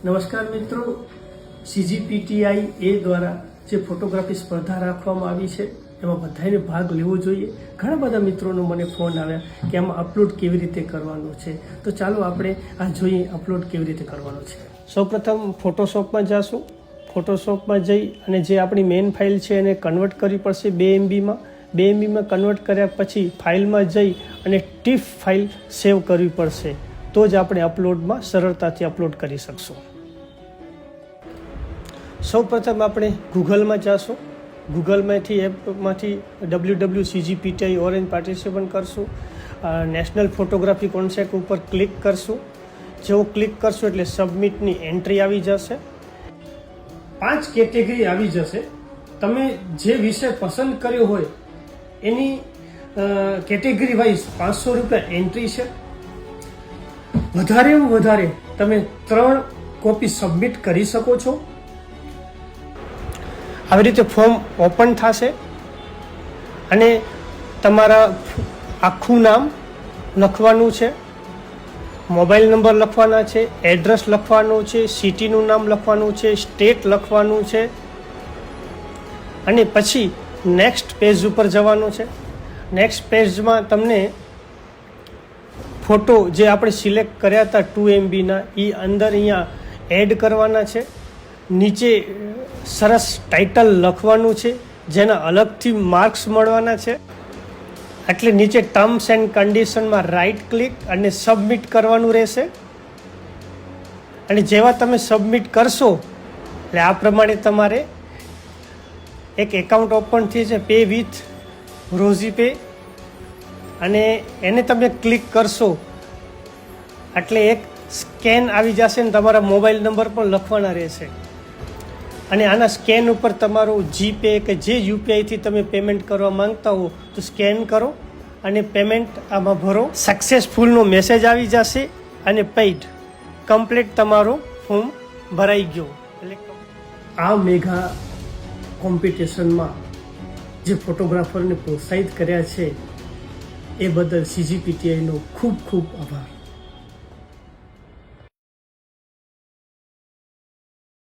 નમસ્કાર મિત્રો, CGPTI એ દ્વારા જે ફોટોગ્રાફી સ્પર્ધા રાખવામાં આવી છે એમાં બધાને ભાગ લેવો જોઈએ. ઘણા બધા મિત્રોનો મને ફોન આવ્યા કે આમાં અપલોડ કેવી રીતે કરવાનું છે. તો ચાલો આપણે આ જોઈએ અપલોડ કેવી રીતે કરવાનું છે. સૌપ્રથમ ફોટોશોપમાં જઈશું. ફોટોશોપમાં જઈ અને જે આપણી મેઇન ફાઇલ છે એને કન્વર્ટ કરવી પડશે 2 MBમાં. 2 MBમાં કન્વર્ટ કર્યા પછી ફાઇલમાં જઈ અને ટીફ ફાઇલ સેવ કરવી પડશે. તો જ આપણે અપલોડમાં સરળતાથી અપલોડ કરી શકશું. સૌપ્રથમ આપણે ગૂગલમાં જઈશું. ગૂગલમાંથી એપમાંથી www.cgpti ઓરેન્જ પાર્ટિસિપન્ટ કરશું. નેશનલ ફોટોગ્રાફી કોન્સેપ્ટ ઉપર ક્લિક કરશું. જેવો ક્લિક કરશું એટલે સબમિટની એન્ટ્રી આવી જશે. 5 કેટેગરી આવી જશે. તમે જે વિષય પસંદ કર્યો હોય એની કેટેગરી વાઇઝ 500 રૂપિયા એન્ટ્રી છે. વધારેમાં વધારે તમે 3 કોપી સબમિટ કરી શકો છો. આવી રીતે ફોર્મ ઓપન થશે અને તમારા આખું નામ લખવાનું છે, મોબાઈલ નંબર લખવાના છે, એડ્રેસ લખવાનું છે, સિટીનું નામ લખવાનું છે, સ્ટેટ લખવાનું છે અને પછી નેક્સ્ટ પેજ ઉપર જવાનું છે. નેક્સ્ટ પેજમાં તમને ફોટો જે આપણે સિલેક્ટ કર્યા હતા 2 MBના એ અંદર અહીંયા એડ કરવાના છે. નીચે સરસ ટાઇટલ લખવાનું છે જેના અલગથી માર્ક્સ મળવાના છે. એટલે નીચે ટર્મ્સ એન્ડ કન્ડિશનમાં રાઇટ ક્લિક અને સબમિટ કરવાનું રહેશે. અને જેવા તમે સબમિટ કરશો એટલે આ પ્રમાણે તમારે એક એકાઉન્ટ ઓપન થઈ છે, પે વિથ રોઝી પે, અને એને તમે ક્લિક કરશો એટલે એક સ્કેન આવી જશે ને તમારા મોબાઈલ નંબર પણ લખવાના રહેશે. અને આના સ્કેન ઉપર તમારું જીપે કે જે યુપીઆઈથી તમે પેમેન્ટ કરવા માંગતા હો તો સ્કેન કરો અને પેમેન્ટ આમાં ભરો. સક્સેસફુલનો મેસેજ આવી જશે અને પેઇડ કમ્પ્લીટ તમારું ફોર્મ ભરાઈ ગયો. એટલે આ મેગા કોમ્પિટિશનમાં જે ફોટોગ્રાફરને પ્રોત્સાહિત કર્યા છે એ બદલ CGPTIનો ખૂબ ખૂબ આભાર.